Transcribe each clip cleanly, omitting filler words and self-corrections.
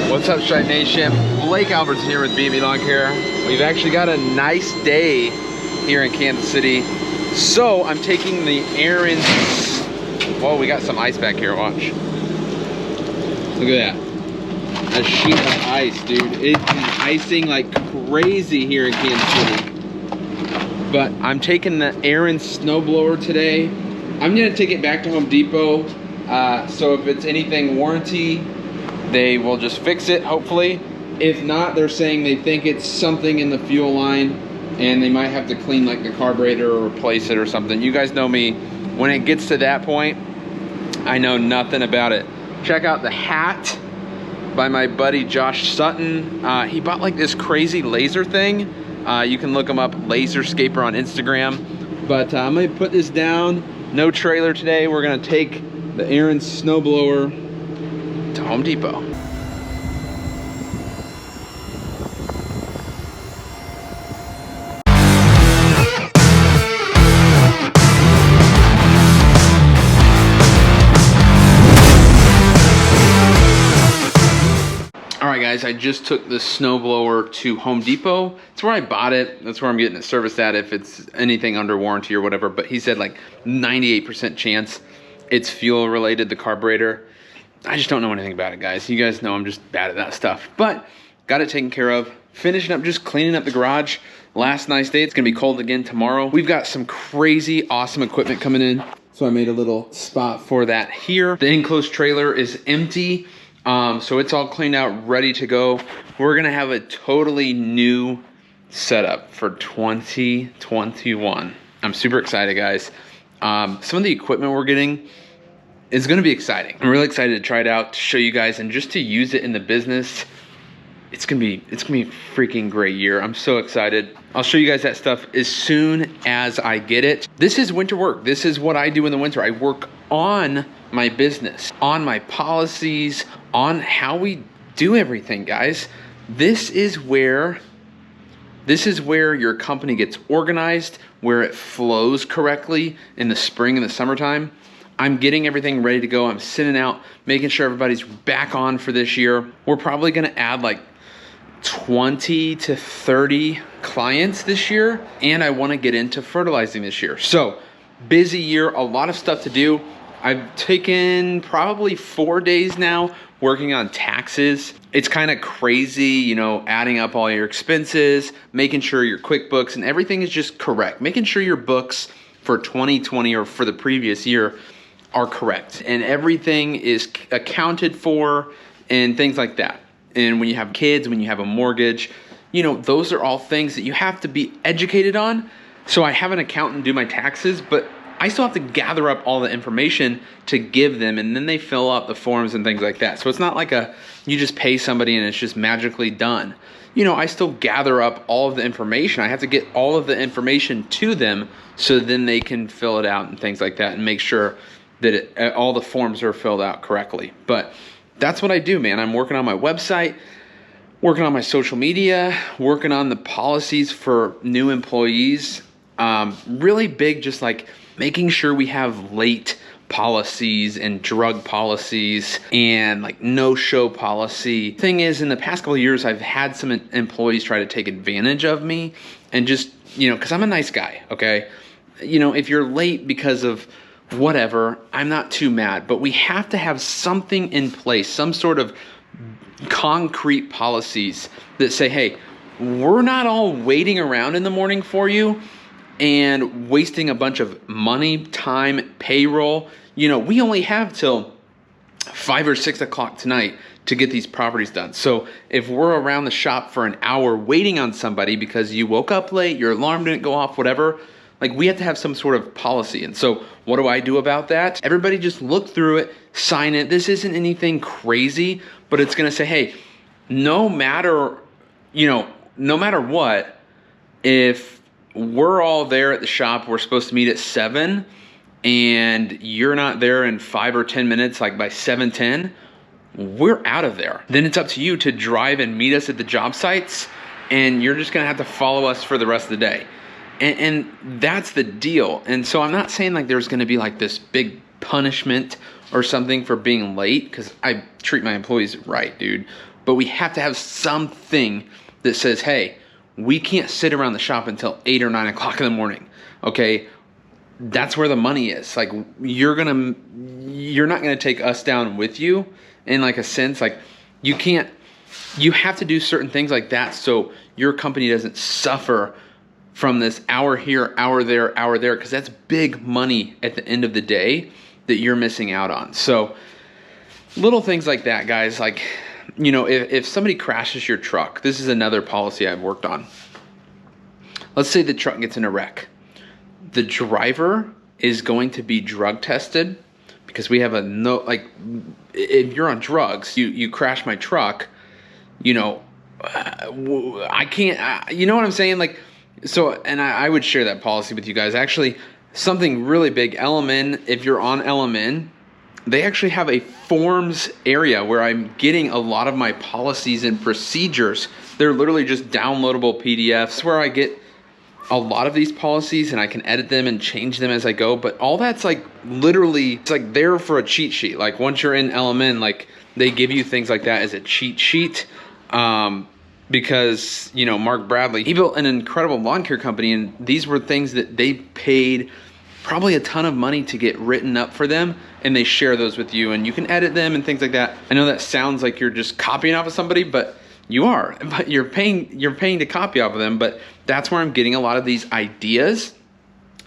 What's up, Stripe Nation? Blake Albertson here with BB Lawn Care. We've actually got a nice day here in Kansas City. So I'm taking the Ariens. Whoa, we got some ice back here, watch. Look at that. A sheet of ice, dude. It's icing like crazy here in Kansas City. But I'm taking the Ariens snowblower today. I'm gonna take it back to Home Depot. So if it's anything warranty, they will just fix it, hopefully. If not, they're saying they think it's something in the fuel line and they might have to clean like the carburetor or replace it or something. You guys know me. When it gets to that point, I know nothing about it. Check out the hat by my buddy Josh Sutton. He bought like this crazy laser thing. You can look him up, Laserscaper on Instagram. But I'm gonna put this down. No trailer today. We're gonna take the Ariens snowblower to Home Depot. All right, guys, I just took the snowblower to Home Depot. It's where I bought it. That's where I'm getting it serviced at if it's anything under warranty or whatever. But he said like 98% chance it's fuel related, the carburetor. I just don't know anything about it, guys. You guys know I'm just bad at that stuff. But got it taken care of. Finishing up, just cleaning up the garage. Last nice day. It's gonna be cold again tomorrow. We've got some crazy awesome equipment coming in. So I made a little spot for that here. The enclosed trailer is empty. So it's all cleaned out, ready to go. We're gonna have a totally new setup for 2021. I'm super excited, guys. Some of the equipment we're getting is gonna be exciting. I'm really excited to try it out, to show you guys, and just to use it in the business. It's gonna be a freaking great year. I'm so excited. I'll show you guys that stuff as soon as I get it. This is winter work. This is what I do in the winter. I work on my business, on my policies, on how we do everything, guys. This is where your company gets organized, where it flows correctly in the spring and the summertime. I'm getting everything ready to go. I'm sending out, making sure everybody's back on for this year. We're probably gonna add like 20 to 30 clients this year, and I wanna get into fertilizing this year. So, busy year, a lot of stuff to do. I've taken probably 4 days now working on taxes. It's kind of crazy, you know, adding up all your expenses, making sure your QuickBooks and everything is just correct. Making sure your books for 2020 or for the previous year are correct and everything is accounted for and things like that. And when you have kids, when you have a mortgage, you know, those are all things that you have to be educated on. So I have an accountant do my taxes, but I still have to gather up all the information to give them, and then they fill out the forms and things like that. So it's not like you just pay somebody and it's just magically done. You know, I still gather up all of the information. I have to get all of the information to them so then they can fill it out and things like that and make sure that all the forms are filled out correctly. But that's what I do, man. I'm working on my website, working on my social media, working on the policies for new employees. Really big, just like making sure we have late policies and drug policies and like no-show policy. Thing is, in the past couple of years, I've had some employees try to take advantage of me and just, you know, because I'm a nice guy, okay? You know, if you're late because of whatever, I'm not too mad, but we have to have something in place, some sort of concrete policies that say, hey, we're not all waiting around in the morning for you and wasting a bunch of money, time, payroll. You know, we only have till 5 or 6 o'clock tonight to get these properties done. So if we're around the shop for an hour waiting on somebody because you woke up late, your alarm didn't go off, whatever, like we have to have some sort of policy. And so what do I do about that? Everybody just look through it, sign it. This isn't anything crazy, but it's gonna say, hey, no matter what, if we're all there at the shop, we're supposed to meet at 7 and you're not there in 5 or 10 minutes, like by 7:10, we're out of there. Then it's up to you to drive and meet us at the job sites, and you're just gonna have to follow us for the rest of the day. And that's the deal. And so I'm not saying like there's gonna be like this big punishment or something for being late, because I treat my employees right, dude. but we have to have something that says, hey, we can't sit around the shop until 8 or 9 o'clock in the morning. Okay, that's where the money is. Like, you're not gonna take us down with you in like a sense. Like, you have to do certain things like that so your company doesn't suffer from this hour here, hour there, because that's big money at the end of the day that you're missing out on. So little things like that, guys. Like, you know, if somebody crashes your truck, this is another policy I've worked on. Let's say the truck gets in a wreck. The driver is going to be drug tested, because we have if you're on drugs, you crash my truck, you know, I can't, you know what I'm saying? Like, so, and I would share that policy with you guys. Actually, something really big, LMN, if you're on LMN, they actually have a forms area where I'm getting a lot of my policies and procedures. They're literally just downloadable PDFs where I get a lot of these policies and I can edit them and change them as I go. But all that's like literally, it's like there for a cheat sheet. Like, once you're in LMN, like, they give you things like that as a cheat sheet. Because, you know, Mark Bradley, he built an incredible lawn care company, and these were things that they paid probably a ton of money to get written up for them, and they share those with you, and you can edit them and things like that. I know that sounds like you're just copying off of somebody, but you are. But you're paying to copy off of them. But that's where I'm getting a lot of these ideas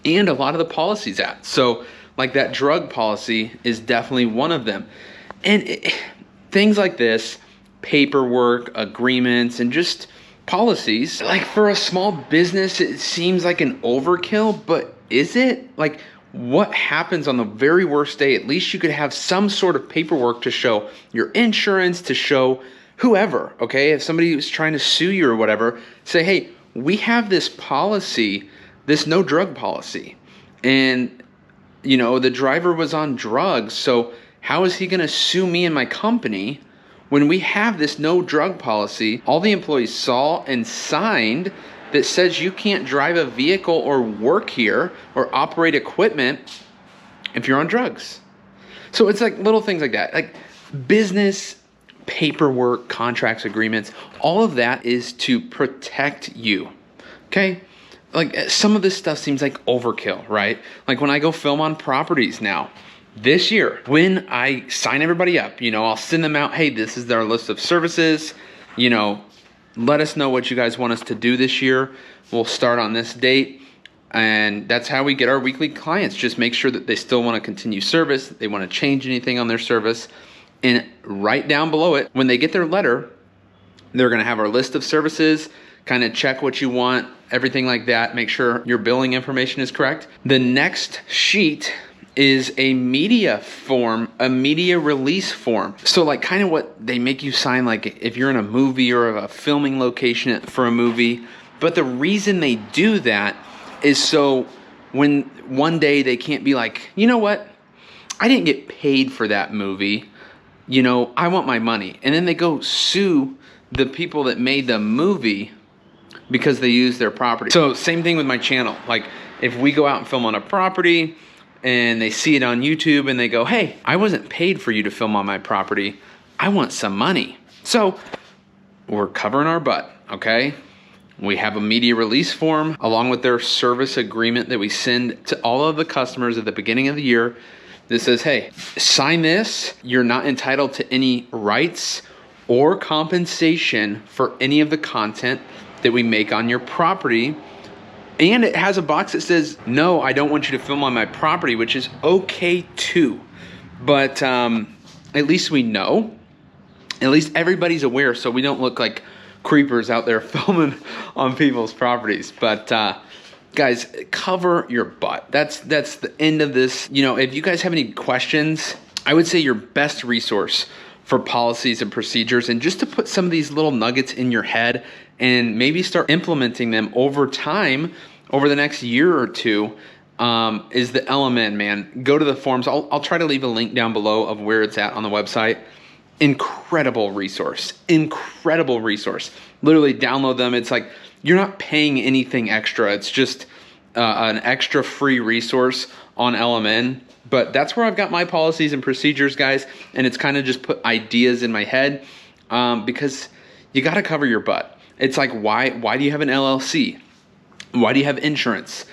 and a lot of the policies at. So like that drug policy is definitely one of them. And things like this, paperwork, agreements, and just policies, like, for a small business, it seems like an overkill, but is it? Like, what happens on the very worst day? At least you could have some sort of paperwork to show your insurance, to show whoever, okay? If somebody was trying to sue you or whatever, say, hey, we have this policy, this no drug policy, and, you know, the driver was on drugs, so how is he gonna sue me and my company when we have this no drug policy all the employees saw and signed that says you can't drive a vehicle or work here or operate equipment if you're on drugs? So it's like little things like that, like business paperwork, contracts, agreements, all of that is to protect you, okay? Like, some of this stuff seems like overkill, right? Like, when I go film on properties now, this year, when I sign everybody up, you know, I'll send them out, hey, this is their list of services, you know, let us know what you guys want us to do this year. We'll start on this date. And that's how we get our weekly clients. Just make sure that they still want to continue service, they want to change anything on their service. And right down below it, when they get their letter, they're going to have our list of services, kind of check what you want, everything like that, make sure your billing information is correct. The next sheet is a media form, a media release form. So like kind of what they make you sign, like if you're in a movie or a filming location for a movie. But the reason they do that is so when one day they can't be like, you know what, I didn't get paid for that movie, you know, I want my money. And then they go sue the people that made the movie because they used their property. So same thing with my channel. Like, if we go out and film on a property and they see it on YouTube and they go, hey, I wasn't paid for you to film on my property, I want some money. So we're covering our butt, okay? We have a media release form along with their service agreement that we send to all of the customers at the beginning of the year that says, hey, sign this. You're not entitled to any rights or compensation for any of the content that we make on your property. And it has a box that says, no, I don't want you to film on my property, which is okay too. But at least we know. At least everybody's aware, so we don't look like creepers out there filming on people's properties. But guys, cover your butt. That's the end of this. You know, if you guys have any questions, I would say your best resource for policies and procedures, and just to put some of these little nuggets in your head and maybe start implementing them over time, over the next year or two, is the LMN, man. Go to the forums. I'll try to leave a link down below of where it's at on the website. Incredible resource. Incredible resource. Literally download them. It's like you're not paying anything extra. It's just an extra free resource on LMN. But that's where I've got my policies and procedures, guys. And it's kind of just put ideas in my head. because you got to cover your butt. It's like, why do you have an LLC? Why do you have insurance?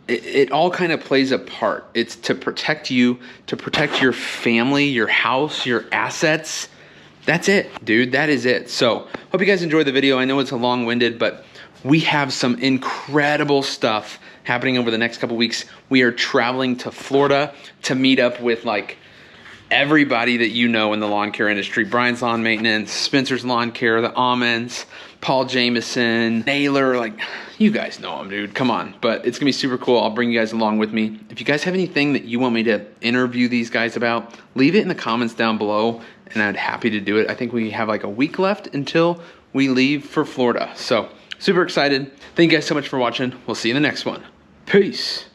It all kind of plays a part. It's to protect you, to protect your family, your house, your assets. That's it, dude. That is it. So hope you guys enjoyed the video. I know it's a long-winded, but we have some incredible stuff happening over the next couple weeks. We are traveling to Florida to meet up with like everybody that you know in the lawn care industry. Brian's Lawn Maintenance, Spencer's Lawn Care, the Almonds, Paul Jameson, Naylor, like you guys know him, dude. Come on. But it's gonna be super cool. I'll bring you guys along with me. If you guys have anything that you want me to interview these guys about, leave it in the comments down below and I'd happy to do it. I think we have like a week left until we leave for Florida. So super excited. Thank you guys so much for watching. We'll see you in the next one. Peace.